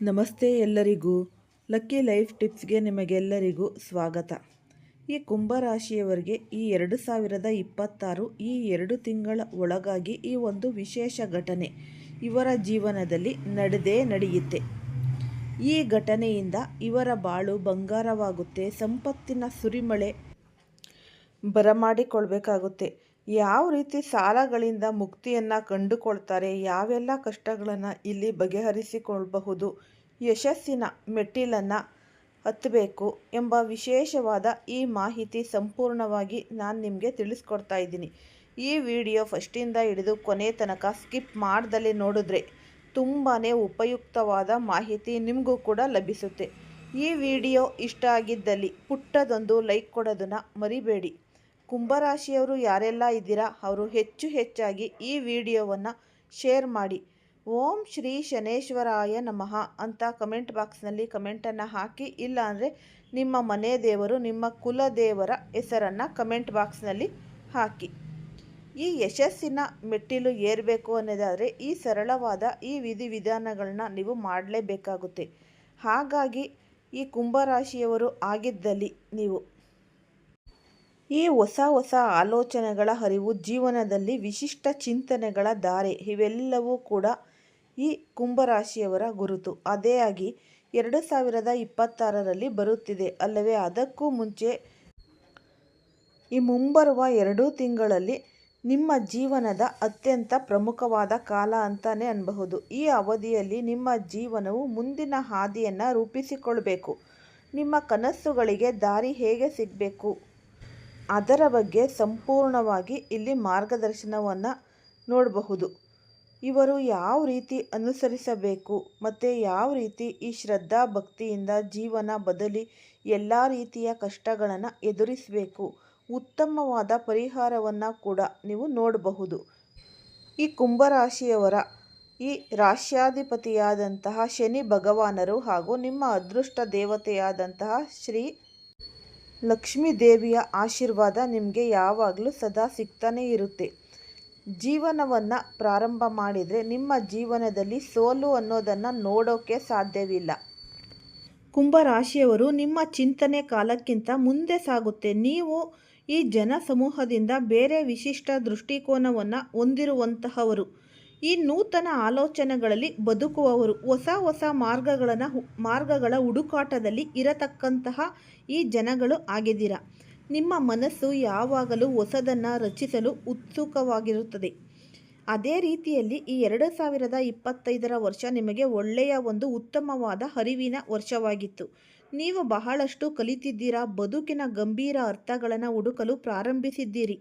ನಮಸ್ತೆ ಎಲ್ಲರಿಗೂ. Lucky life ಟಿಪ್ಸ್ಗೆ ನಿಮಗೆಲ್ಲರಿಗೂ ಸ್ವಾಗತ. ಈ ಕುಂಭರಾಶಿಯವರಿಗೆ ಈ 2026 ಈ 2 ತಿಂಗಳ ಒಳಗಾಗಿ ಈ ಒಂದು ವಿಶೇಷ ಘಟನೆ ಇವರ ಜೀವನದಲ್ಲಿ ನಡೆಯುತ್ತೆ. ಈ ಘಟನೆಯಿಂದ ಇವರ ಬಾಳು ಬಂಗಾರವಾಗುತ್ತೆ, ಸಂಪತ್ತಿನ ಸುರಿಮಳೆ ಬರಮಾಡಿಕೊಳ್ಬೇಕಾಗುತ್ತೆ. ಯಾವ ರೀತಿ ಸಾಲಗಳಿಂದ ಮುಕ್ತಿಯನ್ನು ಕಂಡುಕೊಳ್ತಾರೆ, ಯಾವೆಲ್ಲ ಕಷ್ಟಗಳನ್ನು ಇಲ್ಲಿ ಬಗೆಹರಿಸಿಕೊಳ್ಳಬಹುದು, ಯಶಸ್ಸಿನ ಮೆಟ್ಟಿಲನ್ನು ಹತ್ತಬೇಕು ಎಂಬ ವಿಶೇಷವಾದ ಈ ಮಾಹಿತಿ ಸಂಪೂರ್ಣವಾಗಿ ನಾನು ನಿಮಗೆ ತಿಳಿಸ್ಕೊಡ್ತಾ ಇದ್ದೀನಿ. ಈ ವಿಡಿಯೋ ಫಸ್ಟಿಂದ ಹಿಡಿದು ಕೊನೆ ತನಕ ಸ್ಕಿಪ್ ಮಾಡ್ದಲೇ ನೋಡಿದ್ರೆ ತುಂಬಾ ಉಪಯುಕ್ತವಾದ ಮಾಹಿತಿ ನಿಮಗೂ ಕೂಡ ಲಭಿಸುತ್ತೆ. ಈ ವಿಡಿಯೋ ಇಷ್ಟ ಆಗಿದ್ದಲ್ಲಿ ಪುಟ್ಟದೊಂದು ಲೈಕ್ ಕೊಡೋದನ್ನು ಮರಿಬೇಡಿ. ಕುಂಭರಾಶಿಯವರು ಯಾರೆಲ್ಲ ಇದ್ದೀರಾ ಅವರು ಹೆಚ್ಚಾಗಿ ಈ ವಿಡಿಯೋವನ್ನು ಶೇರ್ ಮಾಡಿ. ಓಂ ಶ್ರೀ ಶನೇಶ್ವರಾಯ ನಮಃ ಅಂತ ಕಮೆಂಟ್ ಬಾಕ್ಸ್ನಲ್ಲಿ ಕಮೆಂಟನ್ನು ಹಾಕಿ, ಇಲ್ಲ ಅಂದರೆ ನಿಮ್ಮ ಮನೆ ದೇವರು, ನಿಮ್ಮ ಕುಲದೇವರ ಹೆಸರನ್ನು ಕಮೆಂಟ್ ಬಾಕ್ಸ್ನಲ್ಲಿ ಹಾಕಿ. ಈ ಯಶಸ್ಸಿನ ಮೆಟ್ಟಿಲು ಏರಬೇಕು ಅನ್ನೋದಾದರೆ ಈ ಸರಳವಾದ ಈ ವಿಧಿವಿಧಾನಗಳನ್ನ ನೀವು ಮಾಡಲೇಬೇಕಾಗುತ್ತೆ. ಹಾಗಾಗಿ ಈ ಕುಂಭರಾಶಿಯವರು ಆಗಿದ್ದಲ್ಲಿ ನೀವು ಈ ಹೊಸ ಆಲೋಚನೆಗಳ ಹರಿವು, ಜೀವನದಲ್ಲಿ ವಿಶಿಷ್ಟ ಚಿಂತನೆಗಳ ಧಾರೆ, ಇವೆಲ್ಲವೂ ಕೂಡ ಈ ಕುಂಭರಾಶಿಯವರ ಗುರುತು. ಅದೇ ಆಗಿ 2026ರಲ್ಲಿ ಬರುತ್ತಿದೆ ಅಲ್ಲವೇ? ಅದಕ್ಕೂ ಮುಂಚೆ ಈ ಮುಂಬರುವ 2 ತಿಂಗಳಲ್ಲಿ ನಿಮ್ಮ ಜೀವನದ ಅತ್ಯಂತ ಪ್ರಮುಖವಾದ ಕಾಲ ಅಂತಲೇ ಅನ್ನಬಹುದು. ಈ ಅವಧಿಯಲ್ಲಿ ನಿಮ್ಮ ಜೀವನವು ಮುಂದಿನ ಹಾದಿಯನ್ನು ರೂಪಿಸಿಕೊಳ್ಬೇಕು. ನಿಮ್ಮ ಕನಸುಗಳಿಗೆ ದಾರಿ ಹೇಗೆ ಸಿಗಬೇಕು ಅದರ ಬಗ್ಗೆ ಸಂಪೂರ್ಣವಾಗಿ ಇಲ್ಲಿ ಮಾರ್ಗದರ್ಶನವನ್ನು ನೋಡಬಹುದು. ಇವರು ಯಾವ ರೀತಿ ಅನುಸರಿಸಬೇಕು ಮತ್ತು ಯಾವ ರೀತಿ ಈ ಶ್ರದ್ಧಾ ಭಕ್ತಿಯಿಂದ ಜೀವನ ಬದಲಿ ಎಲ್ಲ ರೀತಿಯ ಕಷ್ಟಗಳನ್ನು ಎದುರಿಸಬೇಕು, ಉತ್ತಮವಾದ ಪರಿಹಾರವನ್ನು ಕೂಡ ನೀವು ನೋಡಬಹುದು. ಈ ಕುಂಭರಾಶಿಯವರ ಈ ರಾಶ್ಯಾಧಿಪತಿಯಾದಂತಹ ಶನಿ ಭಗವಾನರು ಹಾಗೂ ನಿಮ್ಮ ಅದೃಷ್ಟ ದೇವತೆಯಾದಂತಹ ಶ್ರೀ ಲಕ್ಷ್ಮೀ ದೇವಿಯ ಆಶೀರ್ವಾದ ನಿಮಗೆ ಯಾವಾಗಲೂ ಸದಾ ಸಿಗ್ತಾನೇ ಇರುತ್ತೆ. ಜೀವನವನ್ನು ಪ್ರಾರಂಭ ಮಾಡಿದರೆ ನಿಮ್ಮ ಜೀವನದಲ್ಲಿ ಸೋಲು ಅನ್ನೋದನ್ನು ನೋಡೋಕ್ಕೆ ಸಾಧ್ಯವಿಲ್ಲ. ಕುಂಭರಾಶಿಯವರು ನಿಮ್ಮ ಚಿಂತನೆ ಕಾಲಕ್ಕಿಂತ ಮುಂದೆ ಸಾಗುತ್ತೆ. ನೀವು ಈ ಜನ ಸಮೂಹದಿಂದ ಬೇರೆ ವಿಶಿಷ್ಟ ದೃಷ್ಟಿಕೋನವನ್ನು ಹೊಂದಿರುವಂತಹವರು, ಈ ನೂತನ ಆಲೋಚನೆಗಳಲ್ಲಿ ಬದುಕುವವರು, ಹೊಸ ಮಾರ್ಗಗಳ ಹುಡುಕಾಟದಲ್ಲಿ ಇರತಕ್ಕಂತಹ ಈ ಜನಗಳು ಆಗಿದ್ದೀರಾ. ನಿಮ್ಮ ಮನಸ್ಸು ಯಾವಾಗಲೂ ಹೊಸದನ್ನು ರಚಿಸಲು ಉತ್ಸುಕವಾಗಿರುತ್ತದೆ. ಅದೇ ರೀತಿಯಲ್ಲಿ ಈ 2025ರ ವರ್ಷ ನಿಮಗೆ ಒಳ್ಳೆಯ ಒಂದು ಉತ್ತಮವಾದ ಅರಿವಿನ ವರ್ಷವಾಗಿತ್ತು. ನೀವು ಬಹಳಷ್ಟು ಕಲಿತಿದ್ದೀರಾ. ಬದುಕಿನ ಗಂಭೀರ ಅರ್ಥಗಳನ್ನು ಹುಡುಕಲು ಪ್ರಾರಂಭಿಸಿದ್ದೀರಿ.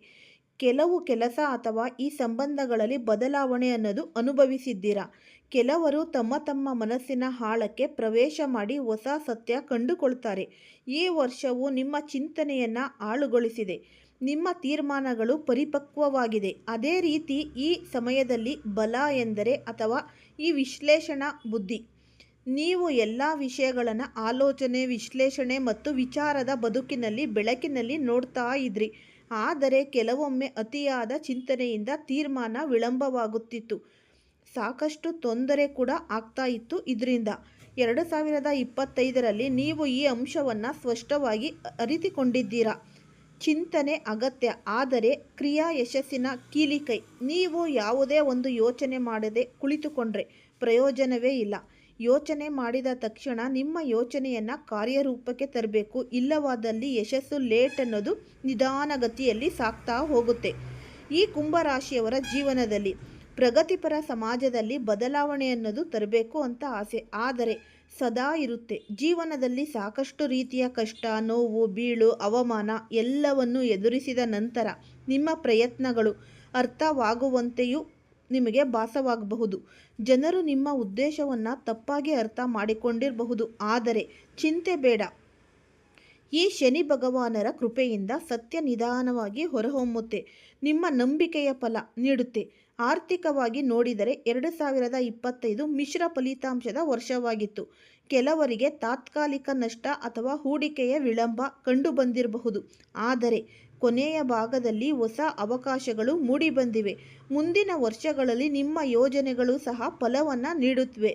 ಕೆಲವು ಕೆಲಸ ಅಥವಾ ಈ ಸಂಬಂಧಗಳಲ್ಲಿ ಬದಲಾವಣೆ ಅನ್ನೋದು ಅನುಭವಿಸಿದ್ದೀರಾ. ಕೆಲವರು ತಮ್ಮ ಮನಸ್ಸಿನ ಆಳಕ್ಕೆ ಪ್ರವೇಶ ಮಾಡಿ ಹೊಸ ಸತ್ಯ ಕಂಡುಕೊಳ್ತಾರೆ. ಈ ವರ್ಷವು ನಿಮ್ಮ ಚಿಂತನೆಯನ್ನು ಆಳುಗೊಳಿಸಿದೆ. ನಿಮ್ಮ ತೀರ್ಮಾನಗಳು ಪರಿಪಕ್ವವಾಗಿದೆ. ಅದೇ ರೀತಿ ಈ ಸಮಯದಲ್ಲಿ ಬಲ ಎಂದರೆ ಅಥವಾ ಈ ವಿಶ್ಲೇಷಣಾ ಬುದ್ಧಿ. ನೀವು ಎಲ್ಲ ವಿಷಯಗಳನ್ನು ಆಲೋಚನೆ, ವಿಶ್ಲೇಷಣೆ ಮತ್ತು ವಿಚಾರದ ಬದುಕಿನಲ್ಲಿ ಬೆಳಕಿನಲ್ಲಿ ನೋಡ್ತಾ ಇದ್ರಿ. ಆದರೆ ಕೆಲವೊಮ್ಮೆ ಅತಿಯಾದ ಚಿಂತನೆಯಿಂದ ತೀರ್ಮಾನ ವಿಳಂಬವಾಗುತ್ತಿತ್ತು. ಸಾಕಷ್ಟು ತೊಂದರೆ ಕೂಡ ಆಗ್ತಾ ಇತ್ತು. ಇದರಿಂದ 2025ರಲ್ಲಿ ನೀವು ಈ ಅಂಶವನ್ನು ಸ್ಪಷ್ಟವಾಗಿ ಅರಿತುಕೊಂಡಿದ್ದೀರಾ. ಚಿಂತನೆ ಅಗತ್ಯ, ಆದರೆ ಕ್ರಿಯಾ ಯಶಸ್ಸಿನ ಕೀಲಿಕೈ. ನೀವು ಯಾವುದೇ ಒಂದು ಯೋಚನೆ ಮಾಡದೆ ಕುಳಿತುಕೊಂಡ್ರೆ ಪ್ರಯೋಜನವೇ ಇಲ್ಲ. ಯೋಚನೆ ಮಾಡಿದ ತಕ್ಷಣ ನಿಮ್ಮ ಯೋಚನೆಯನ್ನು ಕಾರ್ಯರೂಪಕ್ಕೆ ತರಬೇಕು. ಇಲ್ಲವಾದಲ್ಲಿ ಯಶಸ್ಸು ಲೇಟ್ ಅನ್ನೋದು ನಿಧಾನಗತಿಯಲ್ಲಿ ಸಾಗ್ತಾ ಹೋಗುತ್ತೆ. ಈ ಕುಂಭರಾಶಿಯವರ ಜೀವನದಲ್ಲಿ ಪ್ರಗತಿಪರ ಸಮಾಜದಲ್ಲಿ ಬದಲಾವಣೆ ಅನ್ನೋದು ತರಬೇಕು ಅಂತ ಆಸೆ, ಆದರೆ ಸದಾ ಇರುತ್ತೆ. ಜೀವನದಲ್ಲಿ ಸಾಕಷ್ಟು ರೀತಿಯ ಕಷ್ಟ, ನೋವು, ಬೀಳು, ಅವಮಾನ ಎಲ್ಲವನ್ನು ಎದುರಿಸಿದ ನಂತರ ನಿಮ್ಮ ಪ್ರಯತ್ನಗಳು ಅರ್ಥವಾಗುವಂತೆಯೂ ನಿಮಗೆ ಭಾಸವಾಗಬಹುದು. ಜನರು ನಿಮ್ಮ ಉದ್ದೇಶವನ್ನು ತಪ್ಪಾಗಿ ಅರ್ಥ ಮಾಡಿಕೊಂಡಿರಬಹುದು. ಆದರೆ ಚಿಂತೆ ಬೇಡ. ಈ ಶನಿ ಭಗವಾನರ ಕೃಪೆಯಿಂದ ಸತ್ಯ ನಿಧಾನವಾಗಿ ಹೊರಹೊಮ್ಮುತ್ತೆ. ನಿಮ್ಮ ನಂಬಿಕೆಯ ಫಲ ನೀಡುತ್ತೆ. ಆರ್ಥಿಕವಾಗಿ ನೋಡಿದರೆ 2025 ಮಿಶ್ರ ಫಲಿತಾಂಶದ ವರ್ಷವಾಗಿತ್ತು. ಕೆಲವರಿಗೆ ತಾತ್ಕಾಲಿಕ ನಷ್ಟ ಅಥವಾ ಹೂಡಿಕೆಯ ವಿಳಂಬ ಕಂಡುಬಂದಿರಬಹುದು. ಆದರೆ ಕೊನೆಯ ಭಾಗದಲ್ಲಿ ಹೊಸ ಅವಕಾಶಗಳು ಮೂಡಿಬಂದಿವೆ. ಮುಂದಿನ ವರ್ಷಗಳಲ್ಲಿ ನಿಮ್ಮ ಯೋಜನೆಗಳು ಸಹ ಫಲವನ್ನು ನೀಡುತ್ತವೆ.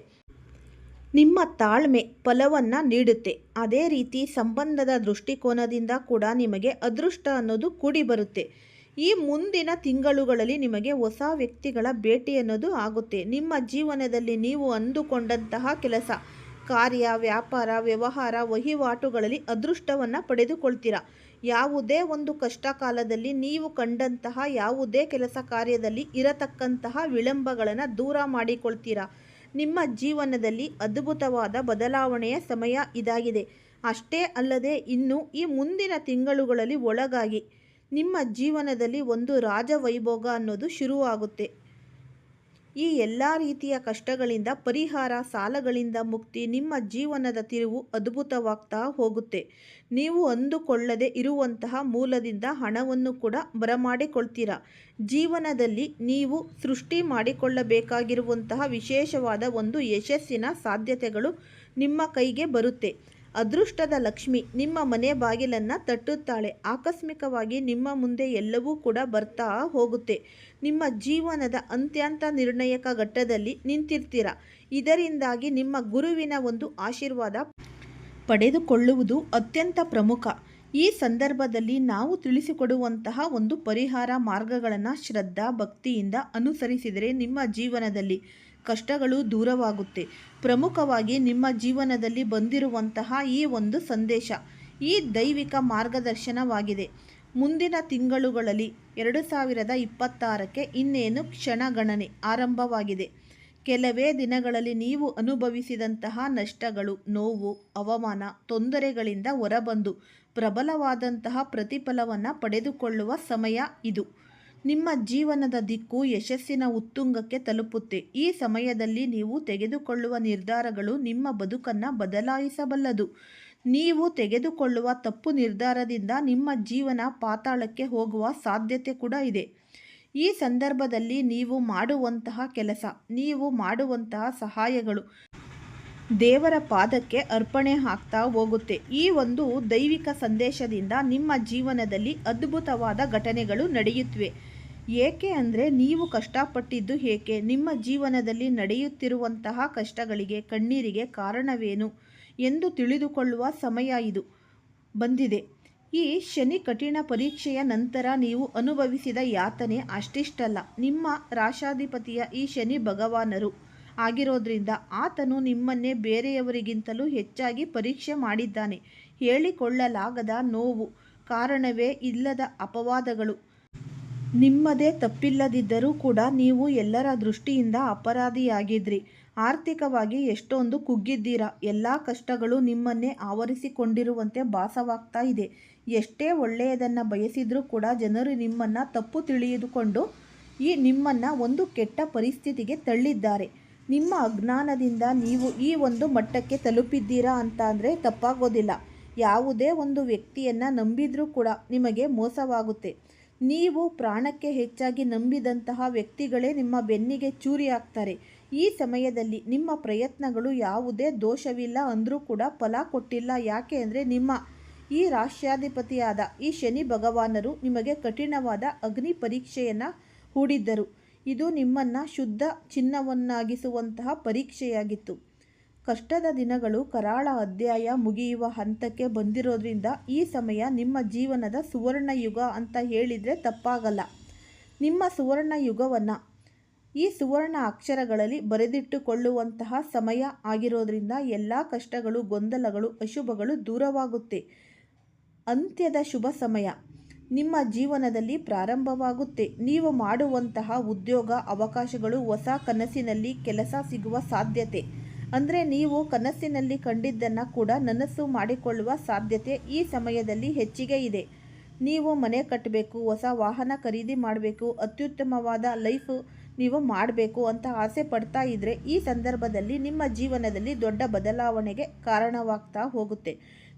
ನಿಮ್ಮ ತಾಳ್ಮೆ ಫಲವನ್ನು ನೀಡುತ್ತೆ. ಅದೇ ರೀತಿ ಸಂಬಂಧದ ದೃಷ್ಟಿಕೋನದಿಂದ ಕೂಡ ನಿಮಗೆ ಅದೃಷ್ಟ ಅನ್ನೋದು ಕೂಡಿ ಬರುತ್ತೆ. ಈ ಮುಂದಿನ ತಿಂಗಳುಗಳಲ್ಲಿ ನಿಮಗೆ ಹೊಸ ವ್ಯಕ್ತಿಗಳ ಭೇಟಿ ಅನ್ನೋದು ಆಗುತ್ತೆ. ನಿಮ್ಮ ಜೀವನದಲ್ಲಿ ನೀವು ಅಂದುಕೊಂಡಂತಹ ಕೆಲಸ, ಕಾರ್ಯ, ವ್ಯಾಪಾರ, ವ್ಯವಹಾರ, ವಹಿವಾಟುಗಳಲ್ಲಿ ಅದೃಷ್ಟವನ್ನು ಪಡೆದುಕೊಳ್ತೀರಾ. ಯಾವುದೇ ಒಂದು ಕಷ್ಟ ಕಾಲದಲ್ಲಿ ನೀವು ಕಂಡಂತಹ ಯಾವುದೇ ಕೆಲಸ ಕಾರ್ಯದಲ್ಲಿ ಇರತಕ್ಕಂತಹ ವಿಳಂಬಗಳನ್ನು ದೂರ ಮಾಡಿಕೊಳ್ತೀರಾ. ನಿಮ್ಮ ಜೀವನದಲ್ಲಿ ಅದ್ಭುತವಾದ ಬದಲಾವಣೆಯ ಸಮಯ ಇದಾಗಿದೆ. ಅಷ್ಟೇ ಅಲ್ಲದೆ ಇನ್ನು ಈ ಮುಂದಿನ ತಿಂಗಳುಗಳಲ್ಲಿ ಒಳಗಾಗಿ ನಿಮ್ಮ ಜೀವನದಲ್ಲಿ ಒಂದು ರಾಜವೈಭೋಗ ಅನ್ನೋದು ಶುರುವಾಗುತ್ತೆ. ಈ ಎಲ್ಲ ರೀತಿಯ ಕಷ್ಟಗಳಿಂದ ಪರಿಹಾರ, ಸಾಲಗಳಿಂದ ಮುಕ್ತಿ, ನಿಮ್ಮ ಜೀವನದ ತಿರುವು ಅದ್ಭುತವಾಗ್ತಾ ಹೋಗುತ್ತೆ. ನೀವು ಅಂದುಕೊಳ್ಳದೆ ಇರುವಂತಹ ಮೂಲದಿಂದ ಹಣವನ್ನು ಕೂಡ ಬರಮಾಡಿಕೊಳ್ತೀರಾ. ಜೀವನದಲ್ಲಿ ನೀವು ಸೃಷ್ಟಿ ಮಾಡಿಕೊಳ್ಳಬೇಕಾಗಿರುವಂತಹ ವಿಶೇಷವಾದ ಒಂದು ಯಶಸ್ಸಿನ ಸಾಧ್ಯತೆಗಳು ನಿಮ್ಮ ಕೈಗೆ ಬರುತ್ತೆ. ಅದೃಷ್ಟದ ಲಕ್ಷ್ಮಿ ನಿಮ್ಮ ಮನೆ ಬಾಗಿಲನ್ನು ತಟ್ಟುತ್ತಾಳೆ. ಆಕಸ್ಮಿಕವಾಗಿ ನಿಮ್ಮ ಮುಂದೆ ಎಲ್ಲವೂ ಕೂಡ ಬರ್ತಾ ಹೋಗುತ್ತೆ. ನಿಮ್ಮ ಜೀವನದ ಅತ್ಯಂತ ನಿರ್ಣಾಯಕ ಘಟ್ಟದಲ್ಲಿ ನಿಂತಿರ್ತೀರ. ಇದರಿಂದಾಗಿ ನಿಮ್ಮ ಗುರುವಿನ ಒಂದು ಆಶೀರ್ವಾದ ಪಡೆದುಕೊಳ್ಳುವುದು ಅತ್ಯಂತ ಪ್ರಮುಖ. ಈ ಸಂದರ್ಭದಲ್ಲಿ ನಾವು ತಿಳಿಸಿಕೊಡುವಂತಹ ಒಂದು ಪರಿಹಾರ ಮಾರ್ಗಗಳನ್ನು ಶ್ರದ್ಧಾ ಭಕ್ತಿಯಿಂದ ಅನುಸರಿಸಿದರೆ ನಿಮ್ಮ ಜೀವನದಲ್ಲಿ ಕಷ್ಟಗಳು ದೂರವಾಗುತ್ತೆ. ಪ್ರಮುಖವಾಗಿ ನಿಮ್ಮ ಜೀವನದಲ್ಲಿ ಬಂದಿರುವಂತಹ ಈ ಒಂದು ಸಂದೇಶ ಈ ದೈವಿಕ ಮಾರ್ಗದರ್ಶನವಾಗಿದೆ. ಮುಂದಿನ ತಿಂಗಳುಗಳಲ್ಲಿ 2026ಕ್ಕೆ ಇನ್ನೇನು ಕ್ಷಣಗಣನೆ ಆರಂಭವಾಗಿದೆ. ಕೆಲವೇ ದಿನಗಳಲ್ಲಿ ನೀವು ಅನುಭವಿಸಿದಂತಹ ನಷ್ಟಗಳು, ನೋವು, ಅವಮಾನ, ತೊಂದರೆಗಳಿಂದ ಹೊರಬಂದು ಪ್ರಬಲವಾದಂತಹ ಪ್ರತಿಫಲವನ್ನು ಪಡೆದುಕೊಳ್ಳುವ ಸಮಯ ಇದು. ನಿಮ್ಮ ಜೀವನದ ದಿಕ್ಕು ಯಶಸ್ಸಿನ ಉತ್ತುಂಗಕ್ಕೆ ತಲುಪುತ್ತೆ. ಈ ಸಮಯದಲ್ಲಿ ನೀವು ತೆಗೆದುಕೊಳ್ಳುವ ನಿರ್ಧಾರಗಳು ನಿಮ್ಮ ಬದುಕನ್ನು ಬದಲಾಯಿಸಬಲ್ಲದು. ನೀವು ತೆಗೆದುಕೊಳ್ಳುವ ತಪ್ಪು ನಿರ್ಧಾರದಿಂದ ನಿಮ್ಮ ಜೀವನ ಪಾತಾಳಕ್ಕೆ ಹೋಗುವ ಸಾಧ್ಯತೆ ಕೂಡ ಇದೆ. ಈ ಸಂದರ್ಭದಲ್ಲಿ ನೀವು ಮಾಡುವಂತಹ ಕೆಲಸ, ನೀವು ಮಾಡುವಂತಹ ಸಹಾಯಗಳು ದೇವರ ಪಾದಕ್ಕೆ ಅರ್ಪಣೆ ಆಗ್ತಾ ಹೋಗುತ್ತೆ. ಈ ಒಂದು ದೈವಿಕ ಸಂದೇಶದಿಂದ ನಿಮ್ಮ ಜೀವನದಲ್ಲಿ ಅದ್ಭುತವಾದ ಘಟನೆಗಳು ನಡೆಯುತ್ತವೆ. ಏಕೆ ಅಂದರೆ ನೀವು ಕಷ್ಟಪಟ್ಟಿದ್ದು ಏಕೆ, ನಿಮ್ಮ ಜೀವನದಲ್ಲಿ ನಡೆಯುತ್ತಿರುವಂತಹ ಕಷ್ಟಗಳಿಗೆ, ಕಣ್ಣೀರಿಗೆ ಕಾರಣವೇನು ಎಂದು ತಿಳಿದುಕೊಳ್ಳುವ ಸಮಯ ಇದು ಬಂದಿದೆ. ಈ ಶನಿ ಕಠಿಣ ಪರೀಕ್ಷೆಯ ನಂತರ ನೀವು ಅನುಭವಿಸಿದ ಯಾತನೆ ಅಷ್ಟಿಷ್ಟಲ್ಲ. ನಿಮ್ಮ ರಾಶಾಧಿಪತಿಯ ಈ ಶನಿ ಭಗವಾನರು ಆಗಿರೋದ್ರಿಂದ ಆತನು ನಿಮ್ಮನ್ನೇ ಬೇರೆಯವರಿಗಿಂತಲೂ ಹೆಚ್ಚಾಗಿ ಪರೀಕ್ಷೆ ಮಾಡಿದ್ದಾನೆ. ಹೇಳಿಕೊಳ್ಳಲಾಗದ ನೋವು, ಕಾರಣವೇ ಇಲ್ಲದ ಅಪವಾದಗಳು, ನಿಮ್ಮದೇ ತಪ್ಪಿಲ್ಲದಿದ್ದರೂ ಕೂಡ ನೀವು ಎಲ್ಲರ ದೃಷ್ಟಿಯಿಂದ ಅಪರಾಧಿಯಾಗಿದ್ರಿ. ಆರ್ಥಿಕವಾಗಿ ಎಷ್ಟೊಂದು ಕುಗ್ಗಿದ್ದೀರಾ. ಎಲ್ಲ ಕಷ್ಟಗಳು ನಿಮ್ಮನ್ನೇ ಆವರಿಸಿಕೊಂಡಿರುವಂತೆ ಭಾಸವಾಗ್ತಾ ಇದೆ. ಎಷ್ಟೇ ಒಳ್ಳೆಯದನ್ನು ಬಯಸಿದ್ರೂ ಕೂಡ ಜನರು ನಿಮ್ಮನ್ನು ತಪ್ಪು ತಿಳಿದುಕೊಂಡು ನಿಮ್ಮನ್ನು ಒಂದು ಕೆಟ್ಟ ಪರಿಸ್ಥಿತಿಗೆ ತಳ್ಳಿದ್ದಾರೆ. ನಿಮ್ಮ ಅಜ್ಞಾನದಿಂದ ನೀವು ಈ ಒಂದು ಮಟ್ಟಕ್ಕೆ ತಲುಪಿದ್ದೀರಾ ಅಂತ ಅಂದರೆ ತಪ್ಪಾಗೋದಿಲ್ಲ. ಯಾವುದೇ ಒಂದು ವ್ಯಕ್ತಿಯನ್ನು ನಂಬಿದ್ರೂ ಕೂಡ ನಿಮಗೆ ಮೋಸವಾಗುತ್ತೆ. ನೀವು ಪ್ರಾಣಕ್ಕೆ ಹೆಚ್ಚಾಗಿ ನಂಬಿದಂತಹ ವ್ಯಕ್ತಿಗಳೇ ನಿಮ್ಮ ಬೆನ್ನಿಗೆ ಚೂರಿ ಹಾಕ್ತಾರೆ. ಈ ಸಮಯದಲ್ಲಿ ನಿಮ್ಮ ಪ್ರಯತ್ನಗಳು ಯಾವುದೇ ದೋಷವಿಲ್ಲ ಅಂದರೂ ಕೂಡ ಫಲ ಕೊಟ್ಟಿಲ್ಲ. ಯಾಕೆ ಅಂದರೆ ನಿಮ್ಮ ಈ ರಾಶ್ಯಾಧಿಪತಿಯಾದ ಈ ಶನಿ ಭಗವಾನರು ನಿಮಗೆ ಕಠಿಣವಾದ ಅಗ್ನಿ ಪರೀಕ್ಷೆಯನ್ನು ಹೂಡಿದ್ದರು. ಇದು ನಿಮ್ಮನ್ನು ಶುದ್ಧ ಚಿನ್ನವನ್ನಾಗಿಸುವಂತಹ ಪರೀಕ್ಷೆಯಾಗಿತ್ತು. ಕಷ್ಟದ ದಿನಗಳು, ಕರಾಳ ಅಧ್ಯಾಯ ಮುಗಿಯುವ ಹಂತಕ್ಕೆ ಬಂದಿರೋದ್ರಿಂದ ಈ ಸಮಯ ನಿಮ್ಮ ಜೀವನದ ಸುವರ್ಣ ಯುಗ ಅಂತ ಹೇಳಿದರೆ ತಪ್ಪಾಗಲ್ಲ. ನಿಮ್ಮ ಸುವರ್ಣ ಯುಗವನ್ನು ಈ ಸುವರ್ಣ ಅಕ್ಷರಗಳಲ್ಲಿ ಬರೆದಿಟ್ಟುಕೊಳ್ಳುವಂತಹ ಸಮಯ ಆಗಿರೋದ್ರಿಂದ ಎಲ್ಲ ಕಷ್ಟಗಳು, ಗೊಂದಲಗಳು, ಅಶುಭಗಳು ದೂರವಾಗುತ್ತೆ. ಅಂತ್ಯದ ಶುಭ ಸಮಯ ನಿಮ್ಮ ಜೀವನದಲ್ಲಿ ಪ್ರಾರಂಭವಾಗುತ್ತೆ. ನೀವು ಮಾಡುವಂತಹ ಉದ್ಯೋಗ ಅವಕಾಶಗಳು, ಹೊಸ ಕನಸಿನಲ್ಲಿ ಕೆಲಸ ಸಿಗುವ ಸಾಧ್ಯತೆ, ಅಂದರೆ ನೀವು ಕನಸಿನಲ್ಲಿ ಕಂಡಿದ್ದನ್ನು ಕೂಡ ನನಸು ಮಾಡಿಕೊಳ್ಳುವ ಸಾಧ್ಯತೆ ಈ ಸಮಯದಲ್ಲಿ ಹೆಚ್ಚಿಗೆ ಇದೆ. ನೀವು ಮನೆ ಕಟ್ಟಬೇಕು, ಹೊಸ ವಾಹನ ಖರೀದಿ ಮಾಡಬೇಕು, ಅತ್ಯುತ್ತಮವಾದ ಲೈಫ್ ನೀವು ಮಾಡಬೇಕು ಅಂತ ಆಸೆ ಪಡ್ತಾ ಇದ್ದರೆ ಈ ಸಂದರ್ಭದಲ್ಲಿ ನಿಮ್ಮ ಜೀವನದಲ್ಲಿ ದೊಡ್ಡ ಬದಲಾವಣೆಗೆ ಕಾರಣವಾಗ್ತಾ ಹೋಗುತ್ತೆ.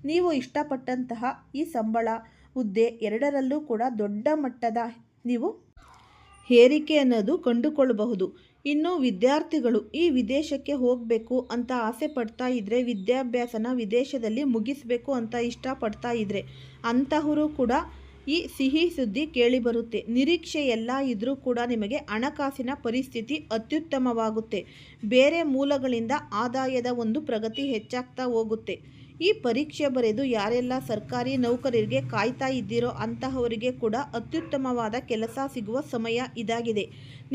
ನೀವು ಇಷ್ಟಪಟ್ಟಂತಹ ಈ ಸಂಬಳ, ಹುದ್ದೆ ಎರಡರಲ್ಲೂ ಕೂಡ ದೊಡ್ಡ ಮಟ್ಟದ ನೀವು ಏರಿಕೆ ಅನ್ನೋದು ಕಂಡುಕೊಳ್ಳಬಹುದು. ಇನ್ನು ವಿದ್ಯಾರ್ಥಿಗಳು ಈ ವಿದೇಶಕ್ಕೆ ಹೋಗಬೇಕು ಅಂತ ಆಸೆ ಪಡ್ತಾ ಇದ್ದರೆ, ವಿದ್ಯಾಭ್ಯಾಸನ ವಿದೇಶದಲ್ಲಿ ಮುಗಿಸಬೇಕು ಅಂತ ಇಷ್ಟಪಡ್ತಾ ಇದ್ದರೆ ಅಂತಹವರು ಕೂಡ ಈ ಸಿಹಿ ಸುದ್ದಿ ಕೇಳಿಬರುತ್ತೆ. ನಿರೀಕ್ಷೆ ಎಲ್ಲ ಇದ್ರೂ ಕೂಡ ನಿಮಗೆ ಹಣಕಾಸಿನ ಪರಿಸ್ಥಿತಿ ಅತ್ಯುತ್ತಮವಾಗುತ್ತೆ. ಬೇರೆ ಮೂಲಗಳಿಂದ ಆದಾಯದ ಒಂದು ಪ್ರಗತಿ ಹೆಚ್ಚಾಗ್ತಾ ಹೋಗುತ್ತೆ. ಈ ಪರೀಕ್ಷೆ ಬರೆದು ಯಾರೆಲ್ಲ ಸರ್ಕಾರಿ ನೌಕರರಿಗೆ ಕಾಯ್ತಾ ಇದ್ದೀರೋ ಅಂತಹವರಿಗೆ ಕೂಡ ಅತ್ಯುತ್ತಮವಾದ ಕೆಲಸ ಸಿಗುವ ಸಮಯ ಇದಾಗಿದೆ.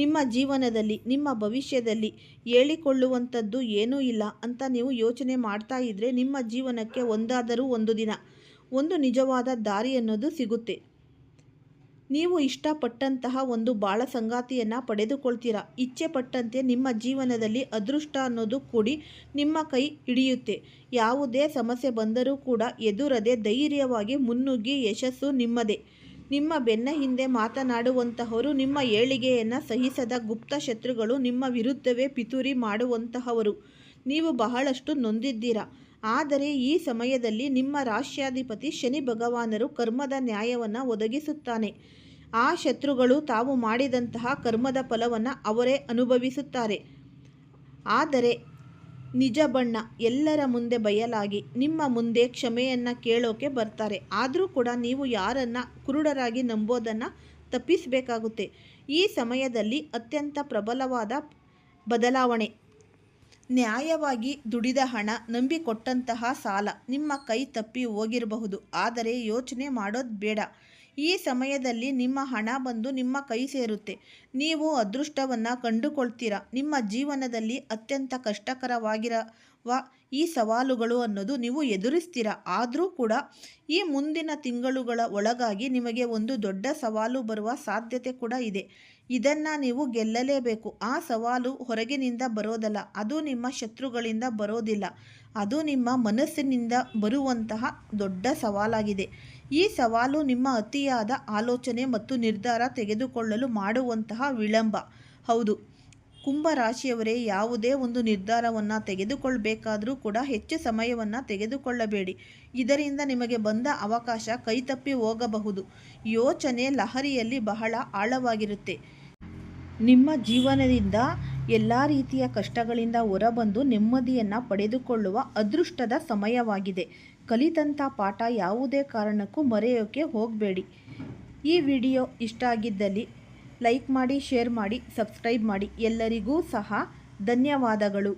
ನಿಮ್ಮ ಜೀವನದಲ್ಲಿ, ನಿಮ್ಮ ಭವಿಷ್ಯದಲ್ಲಿ ಹೇಳಿಕೊಳ್ಳುವಂಥದ್ದು ಏನೂ ಇಲ್ಲ ಅಂತ ನೀವು ಯೋಚನೆ ಮಾಡ್ತಾ ಇದ್ದರೆ ನಿಮ್ಮ ಜೀವನಕ್ಕೆ ಒಂದಾದರೂ ಒಂದು ದಿನ ಒಂದು ನಿಜವಾದ ದಾರಿ ಅನ್ನೋದು ಸಿಗುತ್ತೆ. ನೀವು ಇಷ್ಟಪಟ್ಟಂತಹ ಒಂದು ಬಾಳ ಸಂಗಾತಿಯನ್ನು ಪಡೆದುಕೊಳ್ತೀರಾ. ಇಚ್ಛೆ ಪಟ್ಟಂತೆ ನಿಮ್ಮ ಜೀವನದಲ್ಲಿ ಅದೃಷ್ಟ ಅನ್ನೋದು ಕೂಡಿ ನಿಮ್ಮ ಕೈ ಹಿಡಿಯುತ್ತೆ. ಯಾವುದೇ ಸಮಸ್ಯೆ ಬಂದರೂ ಕೂಡ ಎದುರದೆ ಧೈರ್ಯವಾಗಿ ಮುನ್ನುಗ್ಗಿ ಯಶಸ್ಸು ನಿಮ್ಮದೇ. ನಿಮ್ಮ ಬೆನ್ನ ಹಿಂದೆ ಮಾತನಾಡುವಂತಹವರು, ನಿಮ್ಮ ಏಳಿಗೆಯನ್ನು ಸಹಿಸದ ಗುಪ್ತ ಶತ್ರುಗಳು, ನಿಮ್ಮ ವಿರುದ್ಧವೇ ಪಿತೂರಿ ಮಾಡುವಂತಹವರು. ನೀವು ಬಹಳಷ್ಟು ನೊಂದಿದ್ದೀರಾ. ಆದರೆ ಈ ಸಮಯದಲ್ಲಿ ನಿಮ್ಮ ರಾಶ್ಯಾಧಿಪತಿ ಶನಿ ಭಗವಾನರು ಕರ್ಮದ ನ್ಯಾಯವನ್ನು ಒದಗಿಸುತ್ತಾನೆ. ಆ ಶತ್ರುಗಳು ತಾವು ಮಾಡಿದಂತಹ ಕರ್ಮದ ಫಲವನ್ನು ಅವರೇ ಅನುಭವಿಸುತ್ತಾರೆ. ಆದರೆ ನಿಜ ಬಣ್ಣ ಎಲ್ಲರ ಮುಂದೆ ಬಯಲಾಗಿ ನಿಮ್ಮ ಮುಂದೆ ಕ್ಷಮೆಯನ್ನು ಕೇಳೋಕೆ ಬರ್ತಾರೆ. ಆದರೂ ಕೂಡ ನೀವು ಯಾರನ್ನು ಕುರುಡರಾಗಿ ನಂಬೋದನ್ನು ತಪ್ಪಿಸಬೇಕಾಗುತ್ತೆ. ಈ ಸಮಯದಲ್ಲಿ ಅತ್ಯಂತ ಪ್ರಬಲವಾದ ಬದಲಾವಣೆ. ನ್ಯಾಯವಾಗಿ ದುಡಿದ ಹಣ, ನಂಬಿಕೊಟ್ಟಂತಹ ಸಾಲ ನಿಮ್ಮ ಕೈ ತಪ್ಪಿ ಹೋಗಿರಬಹುದು. ಆದರೆ ಯೋಚನೆ ಮಾಡೋದು ಬೇಡ. ಈ ಸಮಯದಲ್ಲಿ ನಿಮ್ಮ ಹಣ ಬಂದು ನಿಮ್ಮ ಕೈ ಸೇರುತ್ತೆ. ನೀವು ಅದೃಷ್ಟವನ್ನು ಕಂಡುಕೊಳ್ತೀರಾ. ನಿಮ್ಮ ಜೀವನದಲ್ಲಿ ಅತ್ಯಂತ ಕಷ್ಟಕರವಾಗಿರುವ ಈ ಸವಾಲುಗಳು ಅನ್ನೋದು ನೀವು ಎದುರಿಸ್ತೀರಾ. ಆದರೂ ಕೂಡ ಈ ಮುಂದಿನ ತಿಂಗಳುಗಳ ಒಳಗಾಗಿ ನಿಮಗೆ ಒಂದು ದೊಡ್ಡ ಸವಾಲು ಬರುವ ಸಾಧ್ಯತೆ ಕೂಡ ಇದೆ. ಇದನ್ನು ನೀವು ಗೆಲ್ಲಲೇಬೇಕು. ಆ ಸವಾಲು ಹೊರಗಿನಿಂದ ಬರೋದಲ್ಲ, ಅದು ನಿಮ್ಮ ಶತ್ರುಗಳಿಂದ ಬರೋದಿಲ್ಲ, ಅದು ನಿಮ್ಮ ಮನಸ್ಸಿನಿಂದ ಬರುವಂತಹ ದೊಡ್ಡ ಸವಾಲಾಗಿದೆ. ಈ ಸವಾಲು ನಿಮ್ಮ ಅತಿಯಾದ ಆಲೋಚನೆ ಮತ್ತು ನಿರ್ಧಾರ ತೆಗೆದುಕೊಳ್ಳಲು ಮಾಡುವಂತಹ ವಿಳಂಬ. ಹೌದು, ಕುಂಭರಾಶಿಯವರೇ, ಯಾವುದೇ ಒಂದು ನಿರ್ಧಾರವನ್ನು ತೆಗೆದುಕೊಳ್ಳಬೇಕಾದರೂ ಕೂಡ ಹೆಚ್ಚು ಸಮಯವನ್ನು ತೆಗೆದುಕೊಳ್ಳಬೇಡಿ. ಇದರಿಂದ ನಿಮಗೆ ಬಂದ ಅವಕಾಶ ಕೈತಪ್ಪಿ ಹೋಗಬಹುದು. ಯೋಚನೆ ಲಹರಿಯಲ್ಲಿ ಬಹಳ ಆಳವಾಗಿರುತ್ತೆ. ನಿಮ್ಮ ಜೀವನದಿಂದ ಎಲ್ಲ ರೀತಿಯ ಕಷ್ಟಗಳಿಂದ ಹೊರಬಂದು ನೆಮ್ಮದಿಯನ್ನು ಪಡೆದುಕೊಳ್ಳುವ ಅದೃಷ್ಟದ ಸಮಯವಾಗಿದೆ. ಕಲಿತಂಥ ಪಾಠ ಯಾವುದೇ ಕಾರಣಕ್ಕೂ ಮರೆಯೋಕ್ಕೆ ಹೋಗಬೇಡಿ. ಈ ವಿಡಿಯೋ ಇಷ್ಟ ಆಗಿದ್ದಲ್ಲಿ ಲೈಕ್ ಮಾಡಿ, ಶೇರ್ ಮಾಡಿ, ಸಬ್ಸ್ಕ್ರೈಬ್ ಮಾಡಿ. ಎಲ್ಲರಿಗೂ ಸಹ ಧನ್ಯವಾದಗಳು.